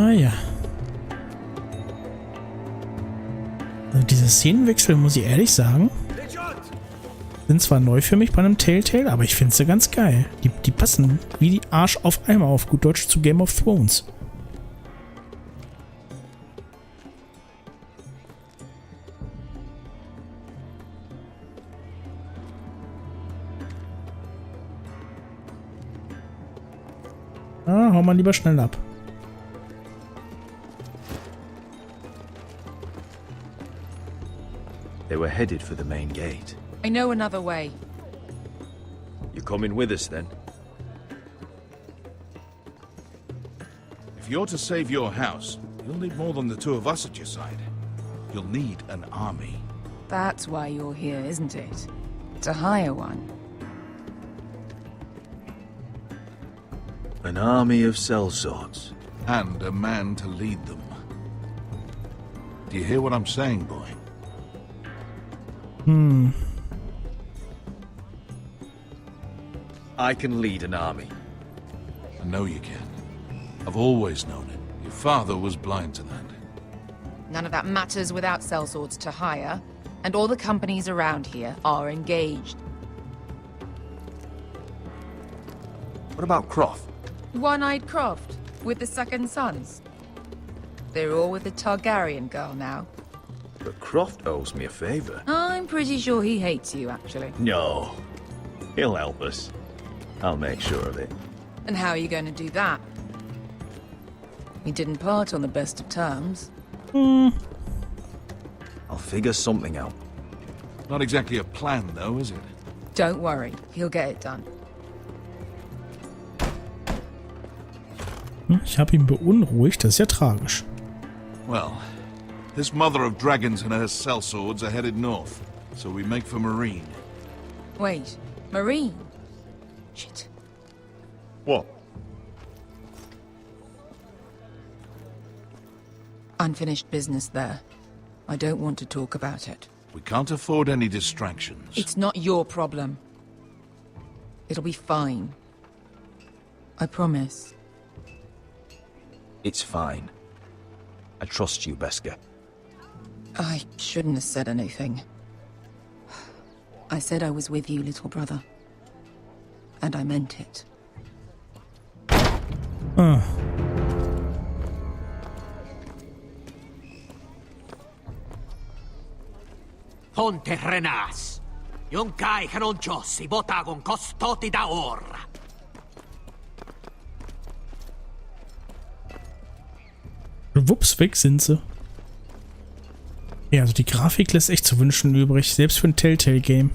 Ah ja. Also diese Szenenwechsel, muss ich ehrlich sagen, sind zwar neu für mich bei einem Telltale, aber ich finde sie ganz geil. Die passen wie die Arsch auf Eimer auf gut Deutsch zu Game of Thrones. Ah, hau mal lieber schnell ab. They were headed for the main gate. I know another way. You coming with us then? If you're to save your house, you'll need more than the two of us at your side. You'll need an army. That's why you're here, isn't it? To hire one. An army of sellswords. And a man to lead them. Do you hear what I'm saying, boy? I can lead an army. I know you can. I've always known it. Your father was blind to that. None of that matters without sellswords to hire, and all the companies around here are engaged. What about Croft? One-eyed Croft, with the second sons. They're all with the Targaryen girl now. But Croft owes me a favor. I'm pretty sure he hates you, actually. No. He'll help us. I'll make sure of it. And how are you going to do that? We didn't part on the best of terms. I'll figure something out. Not exactly a plan, though, is it? Don't worry, he'll get it done. Ich habe ihn beunruhigt, das ist ja tragisch. Well, this mother of dragons and her sellswords are headed north, so we make for Marine. Wait, Marine? Shit. What? Unfinished business there. I don't want to talk about it. We can't afford any distractions. It's not your problem. It'll be fine. I promise. It's fine. I trust you, Beskar. I shouldn't have said anything. I said I was with you, little brother. And I meant it. Ah. Ponte renas. Yon kai canonchos botagon costoti da ora. Wups, weg sind sie. Ja, also die Grafik lässt echt zu wünschen übrig, selbst für ein Telltale-Game.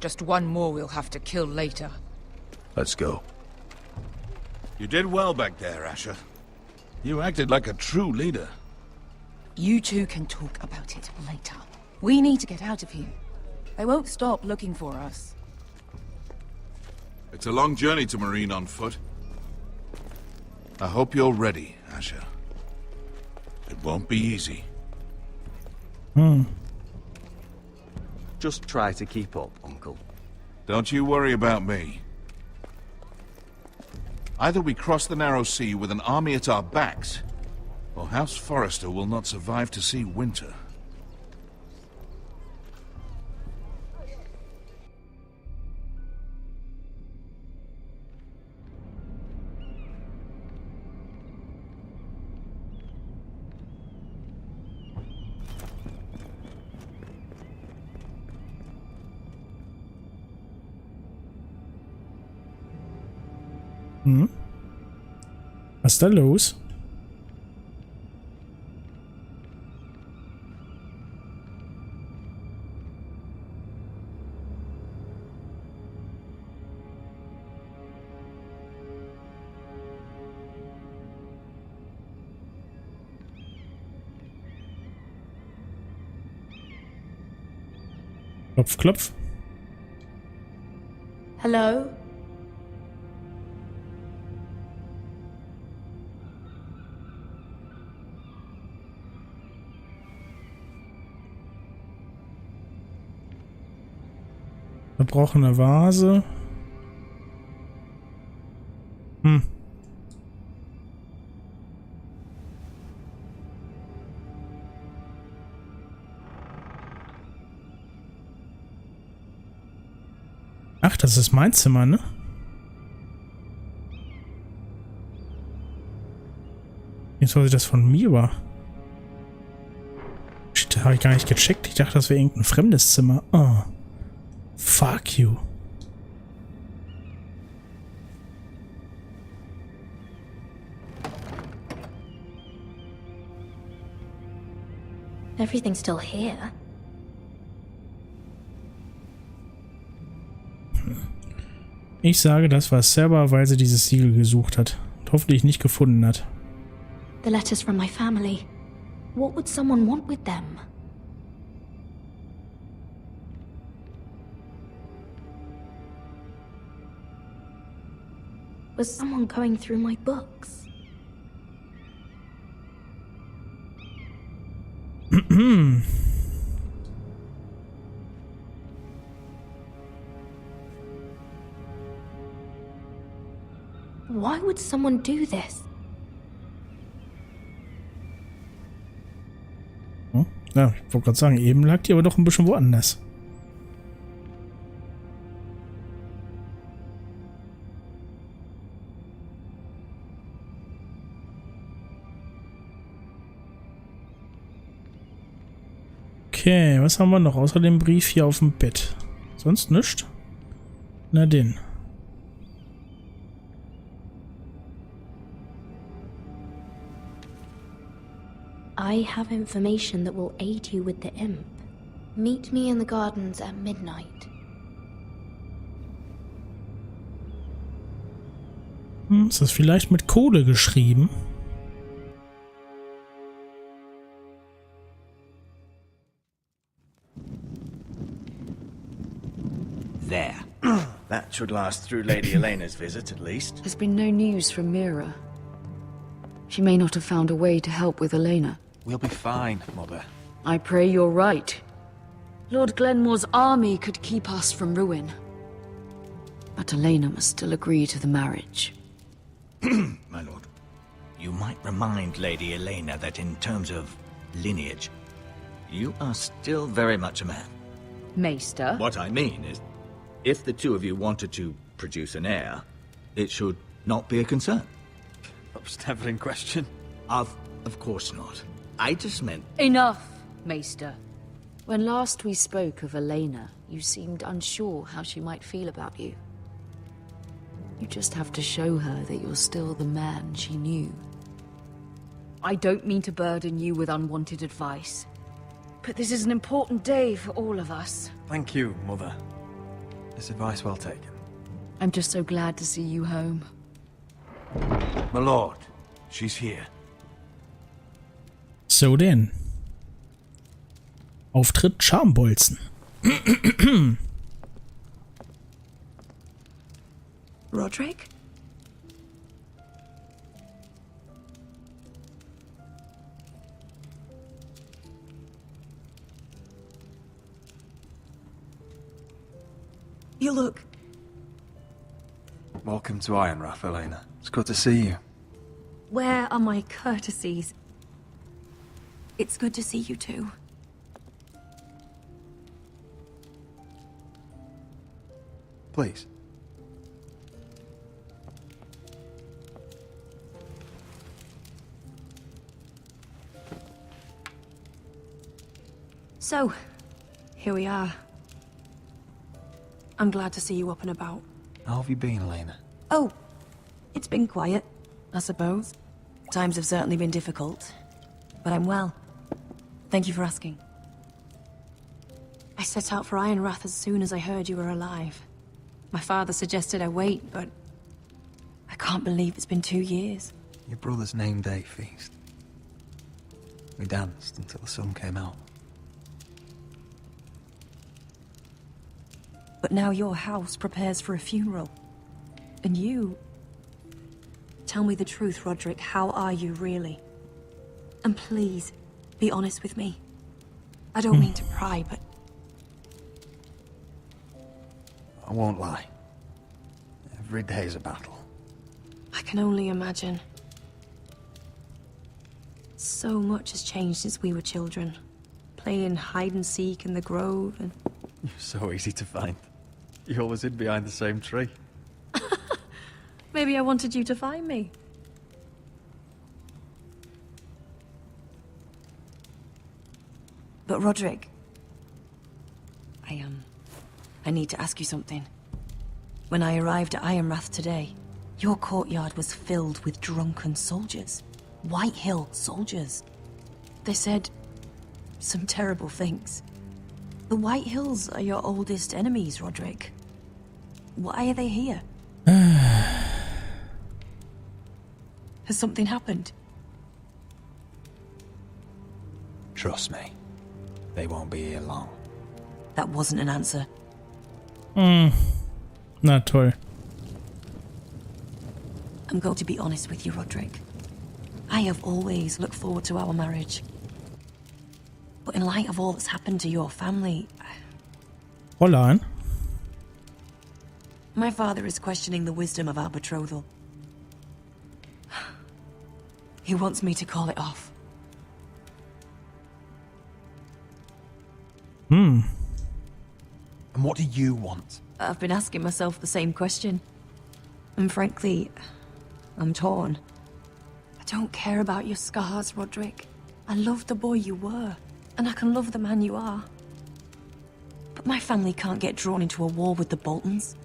Just one more we'll have to kill later. Let's go. You did well back there, Asher. You acted like a true leader. You two can talk about it later. We need to get out of here. They won't stop looking for us. It's a long journey to Marine on foot. I hope you're ready, Asher. It won't be easy. Just try to keep up, Uncle. Don't you worry about me. Either we cross the narrow sea with an army at our backs, or House Forrester will not survive to see winter. Was ist da los? Klopf, klopf. Hello? Verbrochene Vase. Ach, das ist mein Zimmer, ne? Jetzt weiß ich, das von mir war. Da habe ich gar nicht gecheckt. Ich dachte, das wäre irgendein fremdes Zimmer. Oh. Fuck you. Everything's still here. Ich sage, das war Serba, weil sie dieses Siegel gesucht hat und hoffentlich nicht gefunden hat. The letters from my family. What would someone want with them? Was someone going through my books? Why would someone do this? Hm? Ja, ich wollte gerade sagen, eben lag die aber doch ein bisschen woanders. Okay, was haben wir noch außer dem Brief hier auf dem Bett? Sonst nichts? Na den. I have information that will aid you with the imp. Meet me in the gardens at midnight. Ist das vielleicht mit Kohle geschrieben? There. That should last through Lady Elena's visit, at least. There's been no news from Mira. She may not have found a way to help with Elena. We'll be fine, Mother. I pray you're right. Lord Glenmore's army could keep us from ruin. But Elena must still agree to the marriage. My lord. You might remind Lady Elena that in terms of lineage, you are still very much a man. Maester? What I mean is, if the two of you wanted to produce an heir, it should not be a concern. That was never in question. Of course not. I just meant... Enough, Maester. When last we spoke of Elena, you seemed unsure how she might feel about you. You just have to show her that you're still the man she knew. I don't mean to burden you with unwanted advice, but this is an important day for all of us. Thank you, Mother. This advice well taken. I'm just so glad to see you home. My lord, she's here. So denn. Auftritt Schambolzen. Roderick? You look... Welcome to Ironrath, Elena. It's good to see you. Where are my courtesies? It's good to see you too. Please. So, here we are. I'm glad to see you up and about. How have you been, Elena? Oh, it's been quiet, I suppose. Times have certainly been difficult, but I'm well. Thank you for asking. I set out for Ironrath as soon as I heard you were alive. My father suggested I wait, but I can't believe it's been 2 years. Your brother's name day feast. We danced until the sun came out. But now your house prepares for a funeral. And you... Tell me the truth, Roderick. How are you, really? And please, be honest with me. I don't mean to pry, but... I won't lie. Every day's a battle. I can only imagine. So much has changed since we were children. Playing hide and seek in the grove and... You're so easy to find. You always hid behind the same tree. Maybe I wanted you to find me. But Roderick... I need to ask you something. When I arrived at Ironrath today, your courtyard was filled with drunken soldiers. White Hill soldiers. They said some terrible things. The White Hills are your oldest enemies, Roderick. Why are they here? Has something happened? Trust me. They won't be here long. That wasn't an answer. Na toll. I'm going to be honest with you, Roderick. I have always looked forward to our marriage. But in light of all that's happened to your family... Hold on. My father is questioning the wisdom of our betrothal. He wants me to call it off. And what do you want? I've been asking myself the same question. And frankly, I'm torn. I don't care about your scars, Roderick. I love the boy you were, and I can love the man you are. But my family can't get drawn into a war with the Boltons.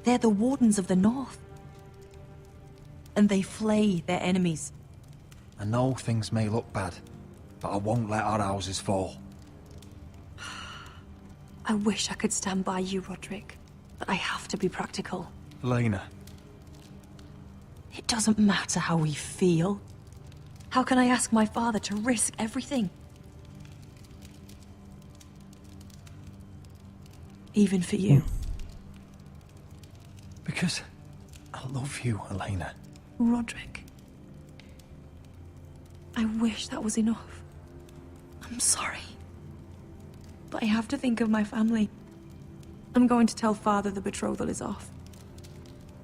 They're the Wardens of the North. And they flay their enemies. I know things may look bad, but I won't let our houses fall. I wish I could stand by you, Roderick, but I have to be practical. Elena. It doesn't matter how we feel. How can I ask my father to risk everything? Even for you. Because I love you, Elena. Roderick. I wish that was enough. I'm sorry. But I have to think of my family. I'm going to tell Father the betrothal is off.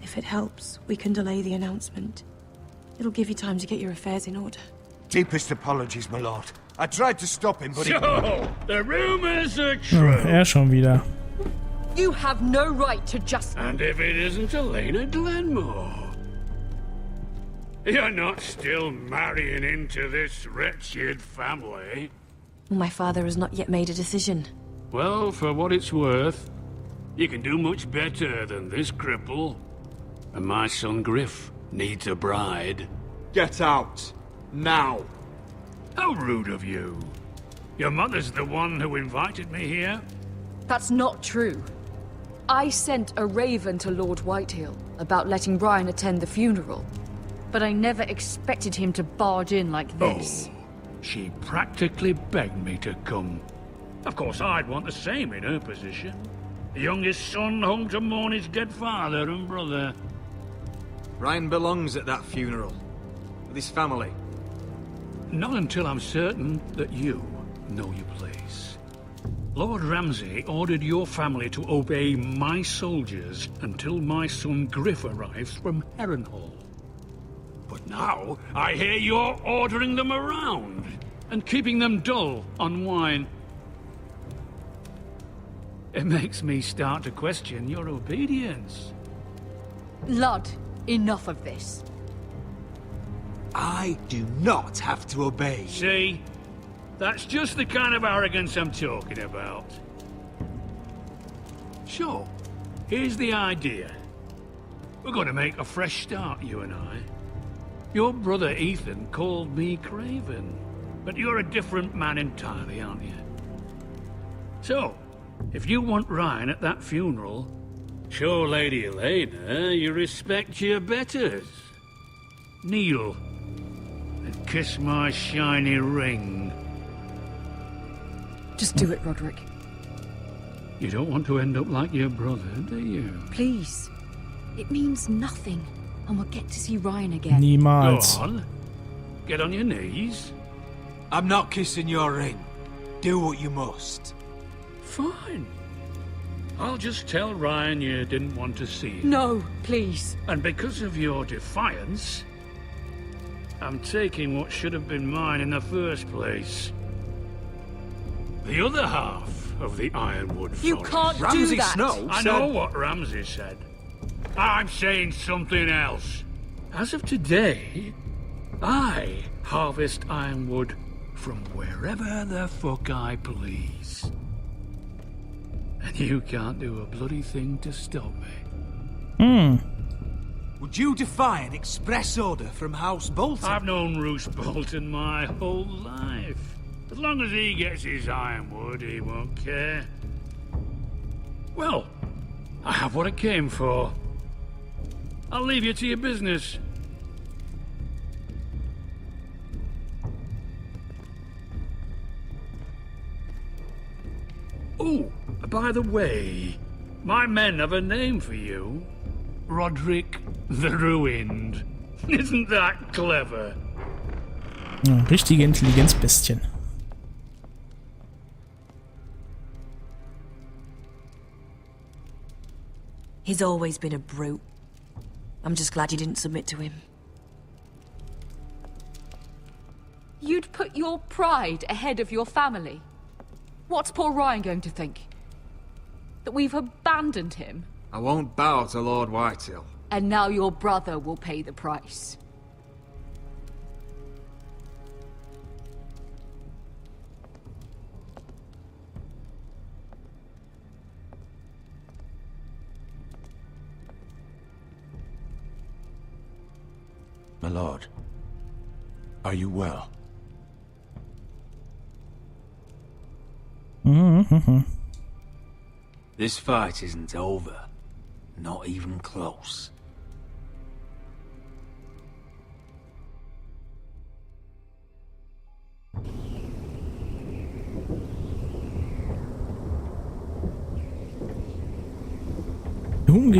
If it helps, we can delay the announcement. It'll give you time to get your affairs in order. Deepest apologies, my lord. I tried to stop him, but So, the rumors are true. Schon wieder. You have no right to just... And if it isn't Elena Glenmore? You're not still marrying into this wretched family? My father has not yet made a decision. Well, for what it's worth, you can do much better than this cripple. And my son Griff needs a bride. Get out. Now. How rude of you. Your mother's the one who invited me here. That's not true. I sent a raven to Lord Whitehill about letting Brian attend the funeral. But I never expected him to barge in like this. Oh, she practically begged me to come. Of course, I'd want the same in her position. The youngest son home to mourn his dead father and brother. Ryan belongs at that funeral. With his family. Not until I'm certain that you know your place. Lord Ramsay ordered your family to obey my soldiers until my son Griff arrives from Harrenhal. But now, I hear you're ordering them around and keeping them dull on wine. It makes me start to question your obedience. Lud, enough of this. I do not have to obey. See? That's just the kind of arrogance I'm talking about. So, here's the idea. We're going to make a fresh start, you and I. Your brother Ethan called me Craven, but you're a different man entirely, aren't you? So, if you want Ryan at that funeral, show Lady Elena you respect your betters. Kneel and kiss my shiny ring. Just do it, Roderick. You don't want to end up like your brother, do you? Please. It means nothing, and we'll get to see Ryan again. Niemals. Go on. Get on your knees. I'm not kissing your ring. Do what you must. Fine. I'll just tell Ryan you didn't want to see him. No, please. And because of your defiance, I'm taking what should have been mine in the first place. The other half of the Ironwood Forest. You can't do Ramsay that. Snow I said... know what Ramsay said. I'm saying something else. As of today, I harvest ironwood from wherever the fuck I please. And you can't do a bloody thing to stop me. Would you defy an express order from House Bolton? I've known Roose Bolton my whole life. As long as he gets his ironwood, he won't care. Well, I have what I came for. I'll leave you to your business. Oh, by the way, my men have a name for you. Roderick the Ruined. Isn't that clever? Ja, richtige Intelligenzbestien. He's always been a brute. I'm just glad you didn't submit to him. You'd put your pride ahead of your family. What's poor Ryan going to think? That we've abandoned him? I won't bow to Lord Whitehill. And now your brother will pay the price. My lord, are you well? This fight isn't over. Not even close.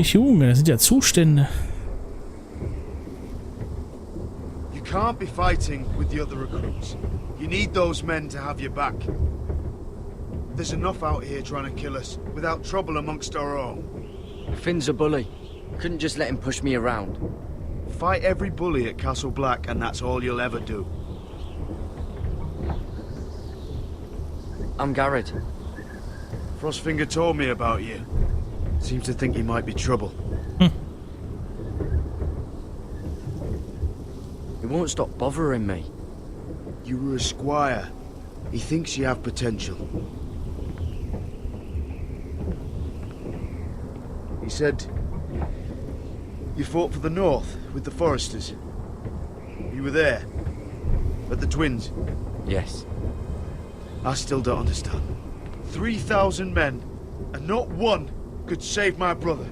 Junge, das sind ja Zustände. You can't be fighting with the other recruits. You need those men to have your back. There's enough out here trying to kill us, without trouble amongst our own. Finn's a bully. Couldn't just let him push me around. Fight every bully at Castle Black, and that's all you'll ever do. I'm Garrett. Frostfinger told me about you. Seems to think he might be trouble. He won't stop bothering me. You were a squire. He thinks you have potential. He said you fought for the North with the Foresters. You were there, at the Twins. Yes. I still don't understand. 3,000 men, and not one could save my brother.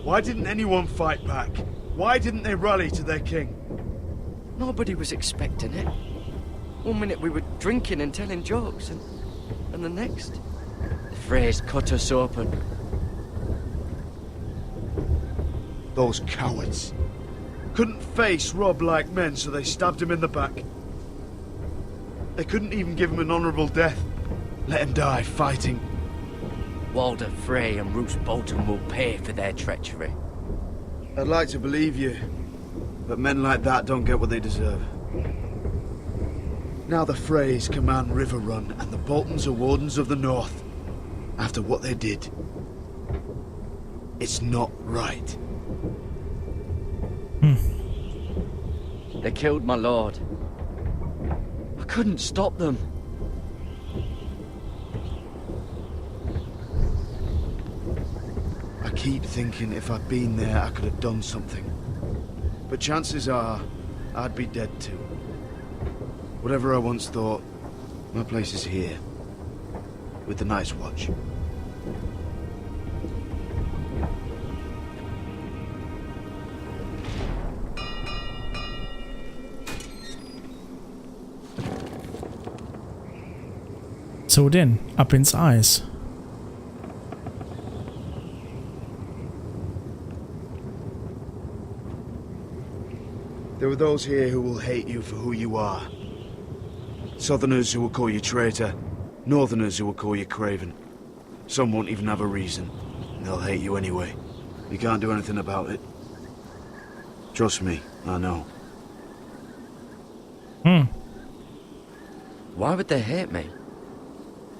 Why didn't anyone fight back? Why didn't they rally to their king? Nobody was expecting it. One minute we were drinking and telling jokes, and the next, the Freys cut us open. Those cowards. Couldn't face Rob like men, so they stabbed him in the back. They couldn't even give him an honorable death. Let him die fighting. Walder Frey and Roose Bolton will pay for their treachery. I'd like to believe you, but men like that don't get what they deserve. Now the Freys command River Run, and the Boltons are Wardens of the North. After what they did. It's not right. They killed my lord. I couldn't stop them. I keep thinking if I'd been there, I could have done something. But chances are, I'd be dead too. Whatever I once thought, my place is here. With the Night's Watch. So denn, ab ins Eis. There are those here who will hate you for who you are. Southerners who will call you traitor. Northerners who will call you craven. Some won't even have a reason. And they'll hate you anyway. You can't do anything about it. Trust me, I know. Why would they hate me?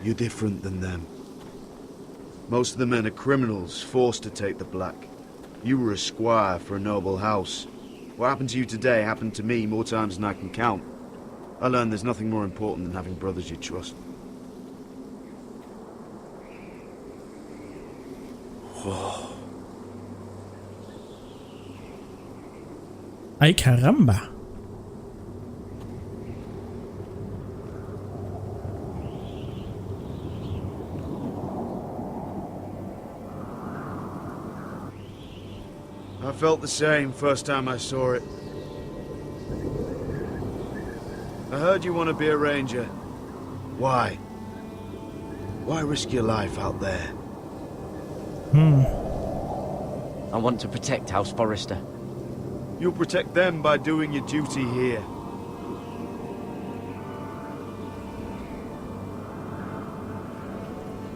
You're different than them. Most of the men are criminals, forced to take the black. You were a squire for a noble house. What happened to you today happened to me more times than I can count. I learned there's nothing more important than having brothers you trust. Ay caramba. I felt the same first time I saw it. I heard you want to be a ranger. Why? Why risk your life out there? I want to protect House Forrester. You'll protect them by doing your duty here.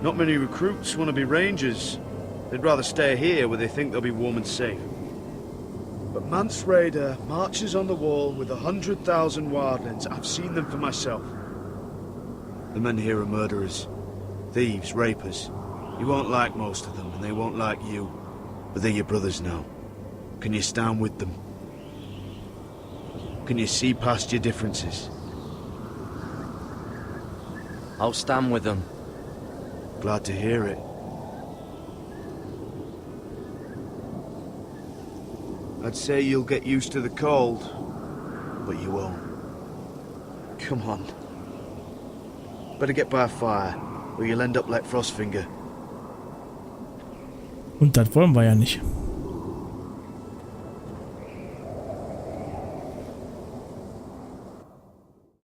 Not many recruits want to be rangers. They'd rather stay here where they think they'll be warm and safe. But Mance Raider marches on the wall with 100,000 wildlings. I've seen them for myself. The men here are murderers, thieves, rapers. You won't like most of them, and they won't like you. But they're your brothers now. Can you stand with them? Can you see past your differences? I'll stand with them. Glad to hear it. I'd say you'll get used to the cold, but you won't. Come on. Better get by a fire, or you'll end up like Frostfinger. Und das wollen wir ja nicht.